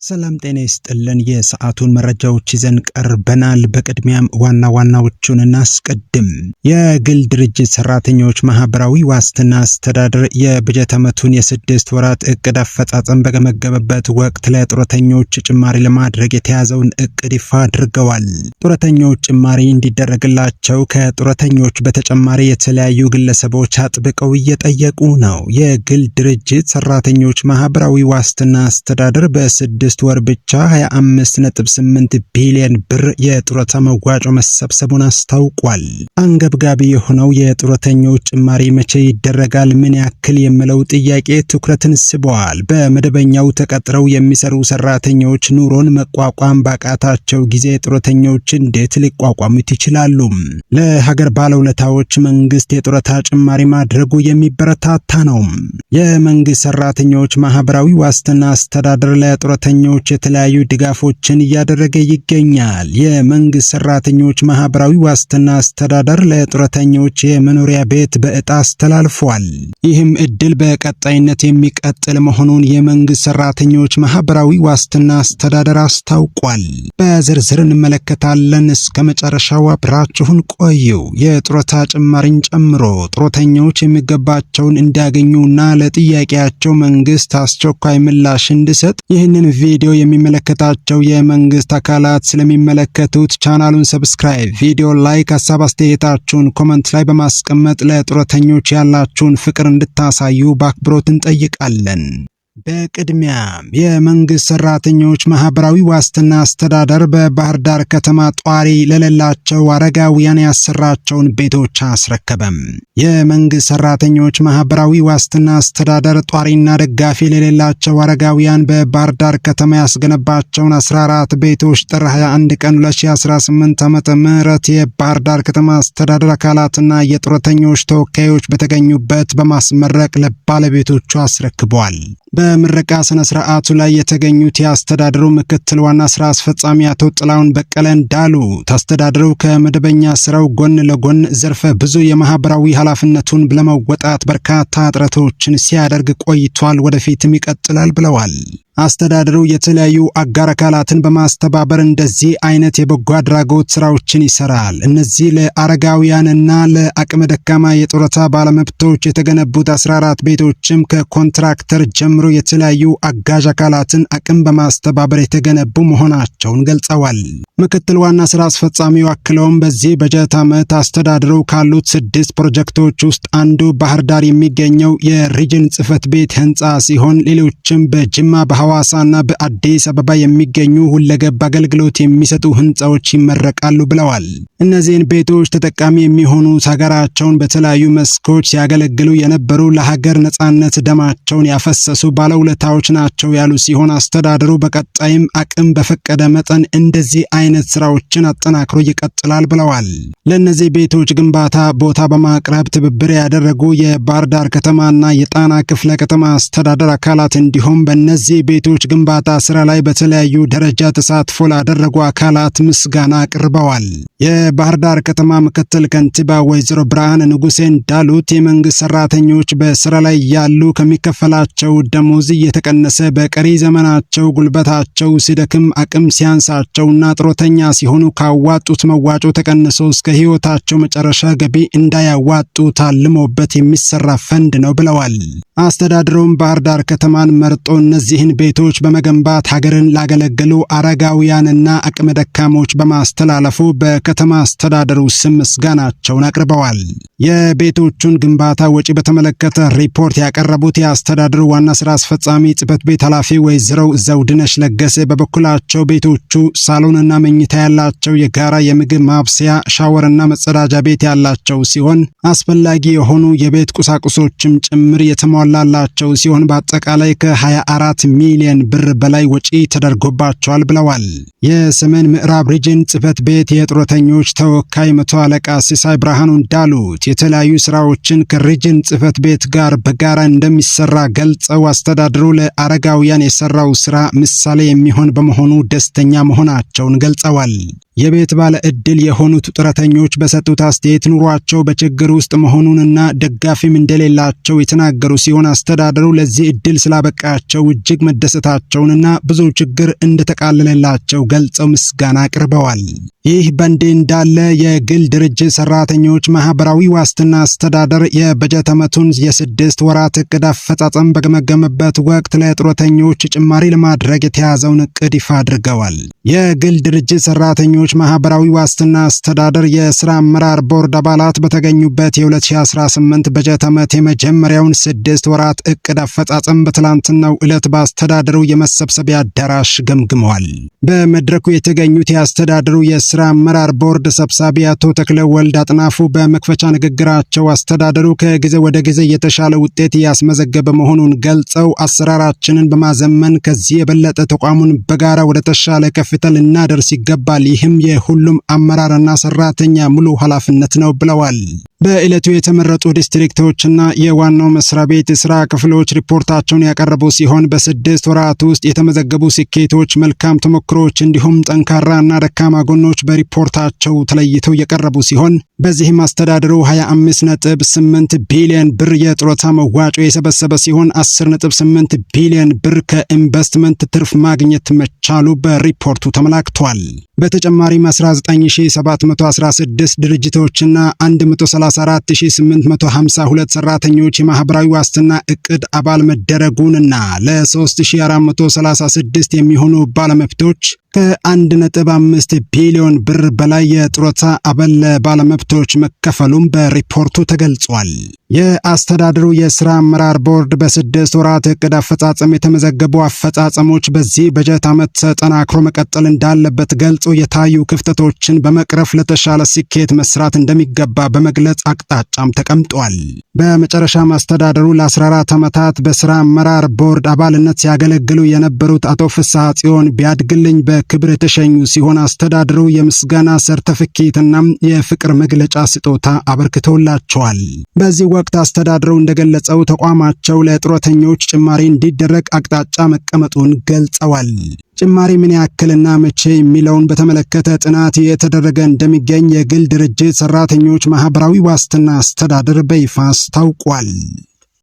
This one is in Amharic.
ሰላም ጤና ይስጥልን። የሰዓቱን መረጃዎች ይዘን ቀርበናል። በቅድሚያም ዋና ዋናዎቹን እናስቀድም። የግል ድርጅት ሰራተኞች ማህበራዊ ዋስትና አስተዳደር የበጀት ዓመቱን የ6 ወራት እቅድ አፈጻጸም በገመገመበት ወቅት ለጡረተኞች ጭማሪ ለማድረግ የተያዘውን እቅድ ይፋ አድርገዋል። ጡረተኞች ጭማሪ እንዲደረግላቸው ከጡረተኞች በተጨማሪ የተለያዩ ግለሰቦች አጥብቀው እየጠየቁ ነው። የግል ድርጅት ሰራተኞች ማህበራዊ ዋስትና አስተዳደር በ6 ወር ብቻ 25.8 ቢሊዮን ብር የጡረታ መዋጮ መሰብሰቡን አስታውቋል። አንገብጋቢ የሆነው የጡረተኞች ጭማሪ መቼ ይደረጋል፣ ምን ያክል የሚለው ጥያቄ ትኩረትን ስበዋል። በመደበኛው ተቀጥረው የሚሰሩ ሰራተኞች ኑሮን መቋቋም ባቃታቸው ጊዜ ጡረተኞች እንዴት ሊቋቋሙት ይችላሉ? ለሀገር ባለውለታዎች መንግስት የጡረታ ጭማሪ ማድረጉ የሚበረታታ ነው። የመንግስት ሰራተኞች ማህበራዊ ዋስትና አስተዳደር ለጡረተኞች የተለያዩ ድጋፎችን እያደረገ ይገኛል። የመንግስት ሰራተኞች ማህበራዊ ዋስትና አስተዳደር ለጡረተኞች የመኖሪያ ቤት በዕጣ አስተላልፏል። ይህም እድል በቀጣይነት የሚቀጥል መሆኑን የመንግስት ሰራተኞች ማህበራዊ ዋስትና አስተዳደር አስታውቋል። በዝርዝር እንመለከታለን። እስከ መጨረሻው አብራችሁን ቆዩ። የጡረታ ጭማሪን ጨምሮ ጡረተኞች የሚገባቸውን እንዲያገኙና ለጥያቄያቸው መንግስት አስቸኳይ ምላሽ እንዲሰጥ ይህንን ቪዲዮ የሚመለከታቸው የመንግስት አካላት ስለሚመለከቱት ቻናሉን ሰብስክራይብ፣ ቪዲዮ ላይክ፣ ሐሳብ አስተያየታችሁን ኮሜንት ላይ በማስቀመጥ ለጡረተኞች ያላችሁን ፍቅር እንድታሳዩ በአክብሮት እንጠይቃለን። በቅድሚያ የመንግስት ሰራተኞች ማህበራዊ ዋስትና አስተዳደር በባህር ዳር ከተማ ጧሪ ለሌላቸው አረጋውያን ያሰራቸውን ቤቶች አስረከበም። የመንግስት ሰራተኞች ማህበራዊ ዋስትና አስተዳደር ጧሪና ደጋፊ ለሌላቸው አረጋውያን በባህር ዳር ከተማ ያስገነባቸውን 14 ቤቶች ጥር 21 ቀን 2018 ዓመተ ምህረት የባህር ዳር ከተማ አስተዳደር አካላትና የጡረተኞች ተወካዮች በተገኙበት በማስመረቅ ለባለቤቶቹ አስረክበዋል። በምረቃ ስነ ስርዓቱ ላይ የተገኙት የአስተዳደሩ ምክትል ዋና ስራ አስፈጻሚ አቶ ጥላሁን በቀለ እንዳሉት አስተዳደሩ ከመደበኛ ስራው ጎን ለጎን ዘርፈ ብዙ የማህበራዊ ኃላፊነቱን ለመወጣት በርካታ ጥረቶችን ሲያደርግ ቆይቷል፣ ወደፊትም ይቀጥላል ብለዋል። አስተዳደሩ የተለያዩ አጋር አካላትን በማስተባበር እንደዚህ አይነት የበጎ አድራጎት ስራዎችን ይሰራል። እነዚህ ለአረጋውያንና ለአቅመ ደካማ የጡረታ ባለመብቶች የተገነቡት 14 ቤቶችም ከኮንትራክተር ጀምሮ የተለያዩ አጋዥ አካላትን አቅም በማስተባበር የተገነቡ መሆናቸውን ገልጸዋል። ምክትል ዋና ስራ አስፈጻሚው አክለውም በዚህ በጀት ዓመት አስተዳደሩ ካሉት 6 ፕሮጀክቶች ውስጥ አንዱ ባህር ዳር የሚገኘው የሪጅን ጽህፈት ቤት ህንፃ ሲሆን ሌሎችም በጅማ ሐዋሳና በአዲስ አበባ የሚገኙ ሁለገብ አገልግሎት የሚሰጡ ህንፃዎች ይመረቃሉ ብለዋል። እነዚህን ቤቶች ተጠቃሚ የሚሆኑት ሀገራቸውን በተለያዩ መስኮች ሲያገለግሉ የነበሩ ለሀገር ነጻነት ደማቸውን ያፈሰሱ ባለውለታዎች ናቸው ያሉ ሲሆን አስተዳደሩ በቀጣይም አቅም በፈቀደ መጠን እንደዚህ አይነት ስራዎችን አጠናክሮ ይቀጥላል ብለዋል። ለእነዚህ ቤቶች ግንባታ ቦታ በማቅረብ ትብብር ያደረጉ የባህር ዳር ከተማና የጣና ክፍለ ከተማ አስተዳደር አካላት እንዲሁም በእነዚህ ቤቶች ግንባታ ስራ ላይ በተለያዩ ደረጃ ተሳትፎ ላደረጉ አካላት ምስጋና አቅርበዋል። የባህር ዳር ከተማ ምክትል ከንቲባ ወይዘሮ ብርሃን ንጉሴ እንዳሉት የመንግስት ሰራተኞች በስራ ላይ ያሉ ከሚከፈላቸው ደሞዝ እየተቀነሰ በቀሪ ዘመናቸው ጉልበታቸው ሲደክም አቅም ሲያንሳቸውና ጡረተኛ ሲሆኑ ካዋጡት መዋጮ ተቀንሶ እስከ ህይወታቸው መጨረሻ ገቢ እንዳያዋጡ ታልሞበት የሚሰራ ፈንድ ነው ብለዋል። አስተዳደሩም ባህር ዳር ከተማን መርጦ እነዚህን ቤቶች በመገንባት ሀገርን ላገለገሉ አረጋውያንና አቅመ ደካሞች በማስተላለፉ በከተማ አስተዳደሩ ስም ምስጋናቸውን አቅርበዋል። የቤቶቹን ግንባታ ወጪ በተመለከተ ሪፖርት ያቀረቡት የአስተዳደሩ ዋና ስራ አስፈጻሚ ጽህፈት ቤት ኃላፊ ወይዘሮ ዘውድነሽ ለገሰ በበኩላቸው ቤቶቹ ሳሎንና መኝታ ያላቸው፣ የጋራ የምግብ ማብሰያ፣ ሻወርና መጸዳጃ ቤት ያላቸው ሲሆን አስፈላጊ የሆኑ የቤት ቁሳቁሶችም ጭምር የተሟላላቸው ሲሆን በአጠቃላይ ከ24 ሚሊዮን ብር በላይ ወጪ ተደርጎባቸዋል ብለዋል። የሰሜን ምዕራብ ሪጅን ጽህፈት ቤት የጡረተኞች ተወካይ መቶ አለቃ ሲሳይ ብርሃኑ እንዳሉት የተለያዩ ስራዎችን ከሪጅን ጽህፈት ቤት ጋር በጋራ እንደሚሰራ ገልጸው አስተዳደሩ ለአረጋውያን የሰራው ስራ ምሳሌ የሚሆን በመሆኑ ደስተኛ መሆናቸውን ገልጸዋል። የቤት ባለ ዕድል የሆኑት ጡረተኞች በሰጡት አስተያየት ኑሯቸው በችግር ውስጥ መሆኑንና ደጋፊም እንደሌላቸው የተናገሩ ሲሆን አስተዳደሩ ለዚህ ዕድል ስላበቃቸው እጅግ መደሰታቸውንና ብዙ ችግር እንደተቃለለላቸው ገልጸው ምስጋና አቅርበዋል። ይህ በእንዲህ እንዳለ የግል ድርጅት ሰራተኞች ማህበራዊ ዋስትና አስተዳደር የበጀት ዓመቱን የ6 ወራት እቅድ አፈጻጸም በገመገመበት ወቅት ለጡረተኞች ጭማሪ ለማድረግ የተያዘውን እቅድ ይፋ አድርገዋል። የግል ድርጅት ሰራተኞች ማህበራዊ ዋስትና አስተዳደር የስራ አመራር ቦርድ አባላት በተገኙበት የ2018 በጀት ዓመት የመጀመሪያውን 6 ወራት እቅድ አፈጻጸም በትላንትናው ዕለት በአስተዳደሩ የመሰብሰቢያ አዳራሽ ገምግመዋል። በመድረኩ የተገኙት የአስተዳደሩ የስራ አመራር ቦርድ ሰብሳቢ አቶ ተክለ ወልድ አጥናፉ በመክፈቻ ንግግራቸው አስተዳደሩ ከጊዜ ወደ ጊዜ የተሻለ ውጤት ያስመዘገበ መሆኑን ገልጸው አሰራራችንን በማዘመን ከዚህ የበለጠ ተቋሙን በጋራ ወደ ተሻለ ከፍታ ልናደርስ ይገባል። ይህም የሁሉም አመራርና ሰራተኛ ሙሉ ኃላፊነት ነው ብለዋል። በዕለቱ የተመረጡ ዲስትሪክቶችና የዋናው መስሪያ ቤት የሥራ ክፍሎች ሪፖርታቸውን ያቀረቡ ሲሆን በ6 ወራት ውስጥ የተመዘገቡ ስኬቶች፣ መልካም ተሞክሮች እንዲሁም ጠንካራና ደካማ ጎኖች በሪፖርታቸው ተለይተው የቀረቡ ሲሆን በዚህም አስተዳደሩ 25.8 ቢሊዮን ብር የጡረታ መዋጮ የሰበሰበ ሲሆን 10.8 ቢሊዮን ብር ከኢንቨስትመንት ትርፍ ማግኘት መቻሉ በሪፖርቱ ተመላክቷል። በተጨማሪም 19716 ድርጅቶችና 134852 ሰራተኞች የማህበራዊ ዋስትና እቅድ አባል መደረጉንና ለ3436 የሚሆኑ ባለመብቶች ከ1.5 ቢሊዮን ብር በላይ የጡረታ አበል ባለመብቶች መከፈሉም በሪፖርቱ ተገልጿል። የአስተዳደሩ የሥራ አመራር ቦርድ በ6 ወራት እቅድ አፈጻጸም የተመዘገቡ አፈጻጸሞች በዚህ በጀት ዓመት ተጠናክሮ መቀጠል እንዳለበት ገልጾ የታዩ ክፍተቶችን በመቅረፍ ለተሻለ ስኬት መስራት እንደሚገባ በመግለጽ አቅጣጫም ተቀምጧል። በመጨረሻም አስተዳደሩ ለ14 ዓመታት በሥራ አመራር ቦርድ አባልነት ሲያገለግሉ የነበሩት አቶ ፍስሐ ጽዮን ቢያድግልኝ በክብር የተሸኙ ሲሆን አስተዳደሩ የምስጋና ሰርተፊኬትና የፍቅር መግለጫ ስጦታ አበርክተውላቸዋል። በዚህ ወቅት አስተዳደሩ እንደገለጸው ተቋማቸው ለጡረተኞች ጭማሪ እንዲደረግ አቅጣጫ መቀመጡን ገልጸዋል። ጭማሪ ምን ያክልና መቼ የሚለውን በተመለከተ ጥናት የተደረገ እንደሚገኝ የግል ድርጅት ሰራተኞች ማህበራዊ ዋስትና አስተዳደር በይፋ አስታውቋል።